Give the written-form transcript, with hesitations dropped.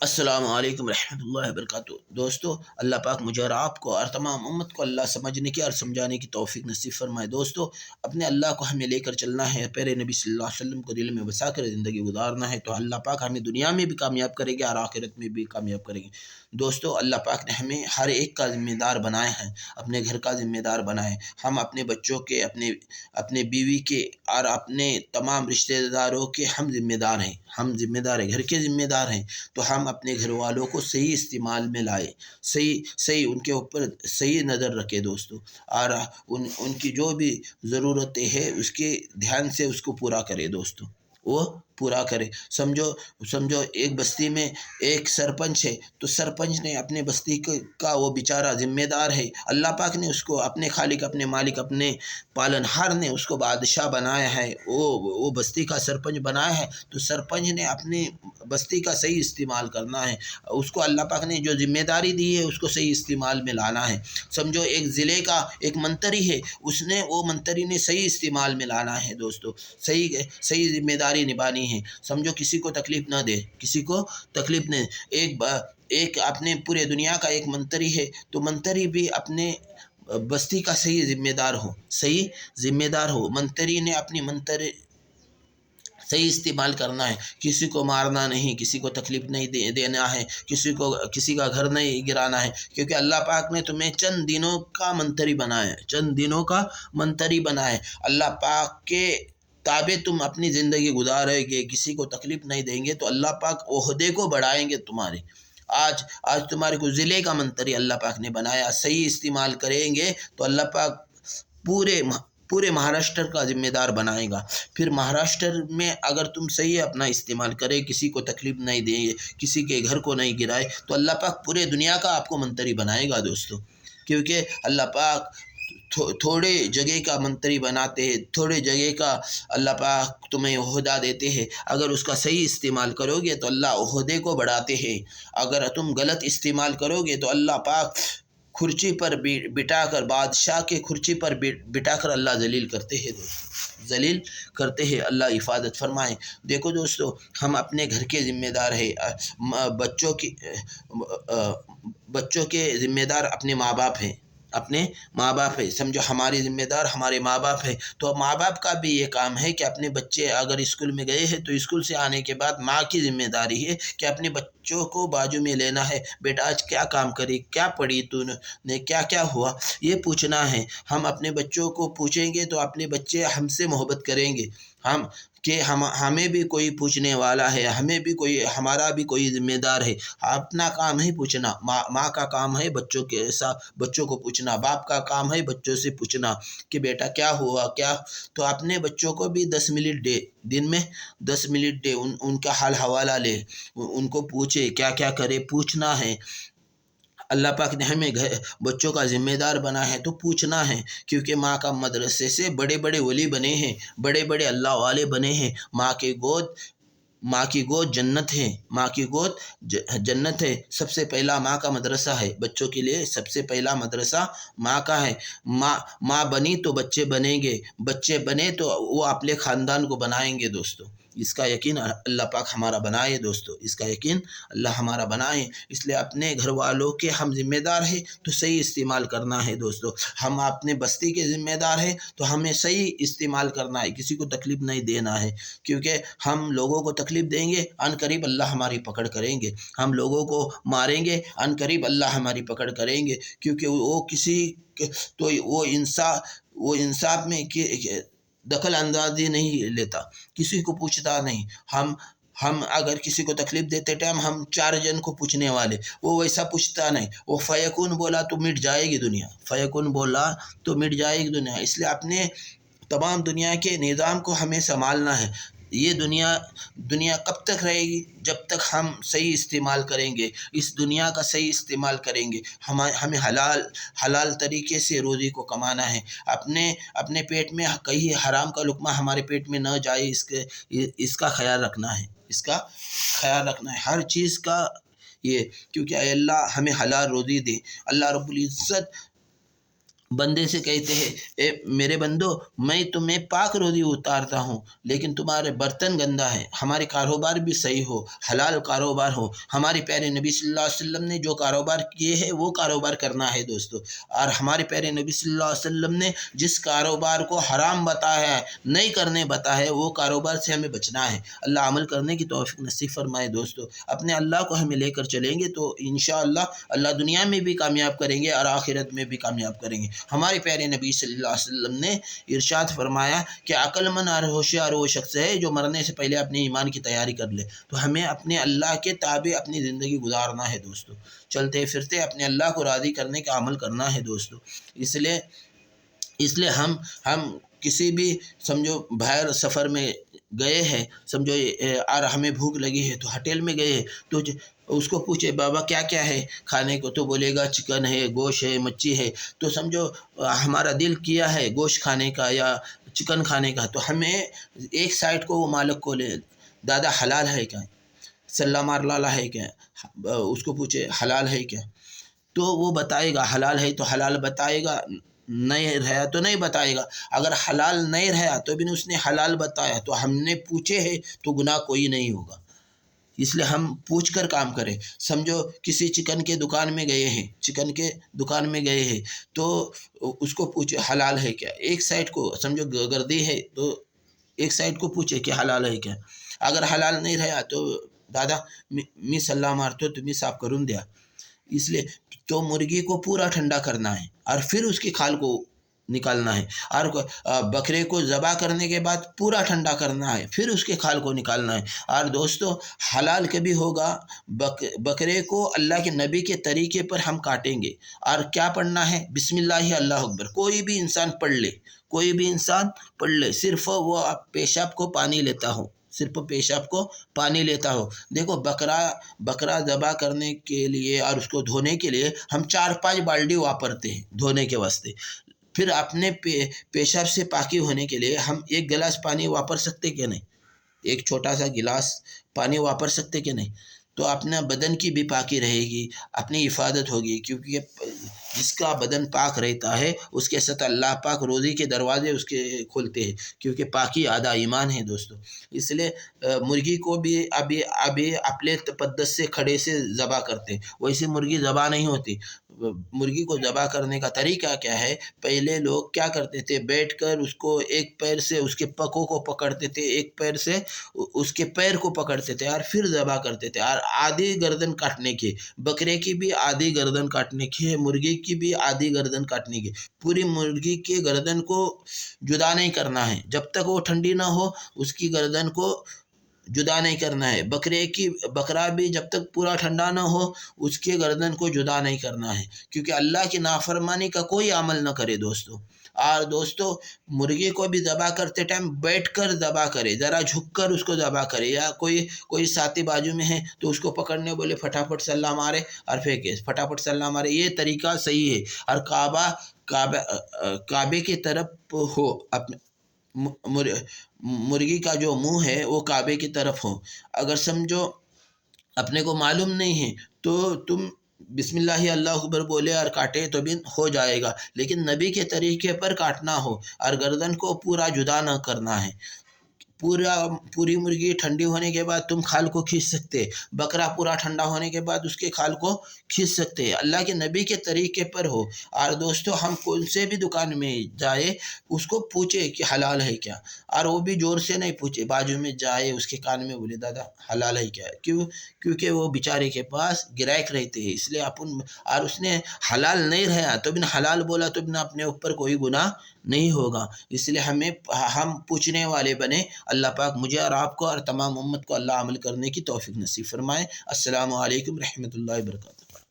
السلام علیکم رحمۃ اللہ وبرکاتہ۔ دوستو، اللہ پاک مجھے اور آپ کو اور تمام امت کو اللہ سمجھنے کی اور سمجھانے کی توفیق نصیب فرمائے۔ دوستو، اپنے اللہ کو ہمیں لے کر چلنا ہے، پیارے نبی صلی اللہ علیہ وسلم کو دل میں بسا کر زندگی گزارنا ہے، تو اللہ پاک ہمیں دنیا میں بھی کامیاب کرے گا اور آخرت میں بھی کامیاب کرے گی۔ دوستو، اللہ پاک نے ہمیں ہر ایک کا ذمہ دار بنایا ہے، اپنے گھر کا ذمہ دار بنائے۔ ہم اپنے بچوں کے، اپنے بیوی کے اور اپنے تمام رشتہ داروں کے ہم ذمہ دار ہیں، ہم ذمہ دار ہیں، گھر کے ذمہ دار ہیں۔ تو ہم اپنے گھر والوں کو صحیح استعمال میں لائے، صحیح ان کے اوپر صحیح نظر رکھے دوستو، اور ان کی جو بھی ضرورتیں ہیں اس کے دھیان سے اس کو پورا کرے دوستو، وہ پورا کرے۔ سمجھو ایک بستی میں ایک سرپنچ ہے، تو سرپنچ نے اپنے بستی کا وہ بیچارہ ذمہ دار ہے، اللہ پاک نے اس کو اپنے خالق، اپنے مالک، اپنے پالن ہار نے اس کو بادشاہ بنایا ہے، وہ بستی کا سرپنچ بنایا ہے۔ تو سرپنچ نے اپنی بستی کا صحیح استعمال کرنا ہے، اس کو اللہ پاک نے جو ذمہ داری دی ہے اس کو صحیح استعمال میں لانا ہے۔ سمجھو ایک ضلع کا ایک منتری ہے، وہ منتری نے صحیح استعمال میں لانا ہے دوستو، صحیح ذمہ داری نبھانی ہے۔ سمجھو کسی کو تکلیف نہ دے، کسی کو تکلیف نہ دے۔ ایک اپنے پورے دنیا کا ایک منتری ہے، تو منتری بھی اپنے بستی کا صحیح ذمہ دار ہو۔ منتری نے اپنی صحیح استعمال کرنا ہے، کسی کو مارنا نہیں، کسی کو تکلیف نہیں دینا ہے، کسی کا گھر نہیں گرانا ہے، کیونکہ اللہ پاک نے تمہیں چند دنوں کا منتری بنایا ہے۔ اللہ پاک کے تابع تم اپنی زندگی گزارے گے، کسی کو تکلیف نہیں دیں گے، تو اللہ پاک عہدے کو بڑھائیں گے تمہارے۔ آج تمہارے کو ضلع کا منتری اللہ پاک نے بنایا، صحیح استعمال کریں گے تو اللہ پاک پورے مہاراشٹر کا ذمہ دار بنائے گا۔ پھر مہاراشٹر میں اگر تم صحیح اپنا استعمال کرے، کسی کو تکلیف نہیں دیں گے، کسی کے گھر کو نہیں گرائے، تو اللہ پاک پورے دنیا کا آپ کو منتری بنائے گا دوستو، کیونکہ اللہ پاک تھوڑے جگہ کا منتری بناتے ہیں، تھوڑے جگہ کا اللہ پاک تمہیں عہدہ دیتے ہیں۔ اگر اس کا صحیح استعمال کرو گے تو اللہ عہدے کو بڑھاتے ہیں، اگر تم غلط استعمال کرو گے تو اللہ پاک کرسی پر بٹھا کر، بادشاہ کے کرسی پر بٹھا کر اللہ ذلیل کرتے ہیں۔ اللہ حفاظت فرمائے۔ دیکھو دوستو، ہم اپنے گھر کے ذمہ دار ہیں، بچوں کے ذمہ دار اپنے ماں باپ ہیں۔ سمجھو ہماری ذمہ دار ہمارے ماں باپ ہیں، تو ماں باپ کا بھی یہ کام ہے کہ اپنے بچے اگر اسکول میں گئے ہیں تو اسکول سے آنے کے بعد ماں کی ذمہ داری ہے کہ اپنے بچوں کو بازو میں لینا ہے، بیٹا آج کیا کام کری، کیا پڑھی تو نے، کیا ہوا، یہ پوچھنا ہے۔ ہم اپنے بچوں کو پوچھیں گے تو اپنے بچے ہم سے محبت کریں گے، ہمیں بھی کوئی پوچھنے والا ہے، ہمارا بھی کوئی ذمہ دار ہے۔ اپنا کام ہے پوچھنا، ماں کا کام ہے بچوں کو پوچھنا، باپ کا کام ہے بچوں سے پوچھنا کہ بیٹا کیا ہوا، تو اپنے بچوں کو بھی 10 منٹ دے، دن میں 10 منٹ دے، ان کا حال حوالہ لے، ان کو پوچھے کیا کرے، پوچھنا ہے۔ اللہ پاک نے ہمیں بچوں کا ذمہ دار بنا ہے تو پوچھنا ہے، کیونکہ ماں کا مدرسے سے بڑے بڑے ولی بنے ہیں، بڑے اللہ والے بنے ہیں۔ ماں کی گود جنت ہے۔ سب سے پہلا ماں کا مدرسہ ہے، بچوں کے لیے سب سے پہلا مدرسہ ماں کا ہے۔ ماں بنی تو بچے بنیں گے، بچے بنے تو وہ اپنے خاندان کو بنائیں گے دوستو۔ اس کا یقین اللہ پاک ہمارا بنائے دوستو، اس کا یقین اللہ ہمارا بنائے۔ اس لیے اپنے گھر والوں کے ہم ذمہ دار ہیں تو صحیح استعمال کرنا ہے دوستو۔ ہم اپنے بستی کے ذمہ دار ہیں تو ہمیں صحیح استعمال کرنا ہے، کسی کو تکلیف نہیں دینا ہے، کیونکہ ہم لوگوں کو تکلیف دیں گے، عن قریب اللہ ہماری پکڑ کریں گے۔ ہم لوگوں کو ماریں گے، عن قریب اللہ ہماری پکڑ کریں گے، کیونکہ وہ انصاف میں دخل اندازی نہیں لیتا، کسی کو پوچھتا نہیں۔ ہم اگر کسی کو تکلیف دیتے ٹائم ہم 4 جن کو پوچھنے والے، وہ ویسا پوچھتا نہیں، وہ فیکون بولا تو مٹ جائے گی دنیا، اس لیے اپنے تمام دنیا کے نظام کو ہمیں سنبھالنا ہے۔ یہ دنیا کب تک رہے گی؟ جب تک ہم صحیح استعمال کریں گے، اس دنیا کا صحیح استعمال کریں گے۔ ہمیں حلال طریقے سے روزی کو کمانا ہے، اپنے پیٹ میں کہیں حرام کا لقمہ ہمارے پیٹ میں نہ جائے، اس کا خیال رکھنا ہے، ہر چیز کا کیونکہ اے اللہ ہمیں حلال روزی دے۔ اللہ رب العزت बंदे से कहते हैं, ए मेरे बंदो, मैं तुम्हें पाक रोज़ी उतारता हूँ, लेकिन तुम्हारे बर्तन गंदा है। हमारे कारोबार भी सही हो, हलाल कारोबार हो। हमारे प्यारे नबी सल्लल्लाहु अलैहि वसल्लम ने जो कारोबार किए हैं वो कारोबार करना है दोस्तों। और हमारे प्यारे नबी सल्लल्लाहु अलैहि वसल्लम ने जिस कारोबार को हराम बताया है, नहीं करने बताया है, वो कारोबार से हमें बचना है। अल्लाह अमल करने की तौफीक नसीब फरमाए दोस्तों। अपने अल्लाह को हमें लेकर चलेंगे तो इंशाअल्लाह अल्लाह दुनिया में भी कामयाब करेंगे और आखिरत में भी कामयाब करेंगे। हमारे प्यारे नबी सल्लल्लाहु अलैहि वसल्लम ने इरशाद फरमाया कि अक्लमंद और होशियार वो शख्स है जो मरने से पहले अपने ईमान की तैयारी कर ले। तो हमें अपने अल्लाह के ताबे अपनी ज़िंदगी गुजारना है दोस्तों। चलते फिरते अपने अल्लाह को राज़ी करने का अमल करना है दोस्तों। इसलिए इसलिए हम किसी भी समझो बाहर सफ़र में गए हैं, समझो और हमें भूख लगी है तो होटल में गए हैं, तो उसको पूछे बाबा क्या क्या है खाने को, तो बोलेगा चिकन है, गोश्त है, मच्छी है। तो समझो हमारा दिल किया है गोश्त खाने का या चिकन खाने का, तो हमें एक साइड को वो मालिक को ले, दादा हलाल है क्या, सल्ला मार लाला है क्या, उसको पूछे हलाल है क्या, तो वो बताएगा हलाल है तो हलाल बताएगा, नहीं रहा तो नहीं बताएगा। अगर हलाल नहीं रहा तो भी उसने हलाल बताया तो हमने पूछे है तो गुनाह कोई नहीं होगा। इसलिए हम पूछ कर काम करें। समझो किसी चिकन के दुकान में गए हैं, चिकन के दुकान में गए हैं तो उसको पूछे हलाल है क्या, एक साइड को समझो गर्दी है तो एक साइड को पूछे कि हलाल है क्या। अगर हलाल नहीं रहा तो दादा मी सल्ला मारतो तुम्ही साफ करून द्या। इसलिए तो मुर्गी को पूरा ठंडा करना है और फिर उसकी खाल को निकालना है, और बकरे को ज़बा करने के बाद पूरा ठंडा करना है, फिर उसके खाल को निकालना है। और दोस्तों हलाल कभी होगा, बकरे को अल्लाह के नबी के तरीके पर हम काटेंगे। और क्या पढ़ना है, बिस्मिल्लाह अल्लाहु अकबर। कोई भी इंसान पढ़ ले, कोई भी इंसान पढ़ ले, सिर्फ वो पेशाब को पानी लेता हो, सिर्फ पेशाब को पानी लेता हो। देखो बकरा ज़बा करने के लिए और उसको धोने के लिए हम 4-5 बाल्टी वापरते हैं धोने के वास्ते। फिर अपने पेशाब से पाकी होने के लिए हम एक गिलास पानी वापर सकते कि नहीं, एक छोटा सा गिलास पानी वापर सकते कि नहीं। तो अपना बदन की भी पाकी रहेगी, अपनी हिफाजत होगी, क्योंकि जिसका बदन पाक रहता है उसके साथ अल्लाह पाक रोज़ी के दरवाजे उसके खोलते हैं, क्योंकि पाकी आधा ईमान है दोस्तों। इसलिए मुर्गी को भी अभी अभी अपने तपद्दस से खड़े से ज़बा करते हैं, वैसे मुर्गी ज़बा नहीं होती। मुर्गी को ज़बा करने का तरीका क्या है, पहले लोग क्या करते थे, बैठकर उसको एक पैर से उसके पकों को पकड़ते थे, एक पैर से उसके पैर को पकड़ते थे और फिर ज़बा करते थे। और आधी गर्दन काटने की, बकरे की भी आधी गर्दन काटने की है, मुर्गी की भी आधी गर्दन काटने की। पूरी मुर्गी के गर्दन को जुदा नहीं करना है, जब तक वो ठंडी ना हो उसकी गर्दन को जुदा नहीं करना है। बकरा भी जब तक पूरा ठंडा ना हो उसके गर्दन को जुदा नहीं करना है, क्योंकि अल्लाह की नाफरमानी का कोई अमल ना करे दोस्तों। और दोस्तों मुर्गी को भी ज़बा करते टाइम बैठकर ज़बा करे, ज़रा झुककर उसको ज़बा करे, या कोई साथी बाजू में है तो उसको पकड़ने बोले फटाफट सल्ला मारे और फेंके, फटाफट सल्ला मारे, ये तरीका सही है। और काबे की तरफ हो, अपने मुर्गी का जो मुंह है वो काबे की तरफ हो। अगर समझो अपने को मालूम नहीं है तो तुम बिस्मिल्लाह अल्लाहु अकबर बोले और काटे तो भी हो जाएगा, लेकिन नबी के तरीके पर काटना हो और गर्दन को पूरा जुदा ना करना है। पूरी मुर्गी ठंडी होने के बाद तुम खाल को खींच सकते, बकरा पूरा ठंडा होने के बाद उसके खाल को खींच सकते हैं, अल्लाह के नबी के तरीके पर हो। और दोस्तों हम कौन से भी दुकान में जाए उसको पूछे कि हलाल है क्या, और वो भी ज़ोर से नहीं पूछे, बाजू में जाए उसके कान में बोले दादा हलाल है क्या। क्यों? क्योंकि वो बेचारे के पास गिराहक रहते हैं, इसलिए अपन, और उसने हलाल नहीं रहा तो बिना हलाल बोला तो बिना अपने ऊपर कोई गुनाह नहीं होगा। इसलिए हम पूछने वाले बने। अल्लाह पाक मुझे और आपको और तमाम उम्मत को अल्लाह अमल करने की तौफीक नसीब फरमाए। अस्सलामु अलैकुम रहमतुल्लाहि व बरकातुहू।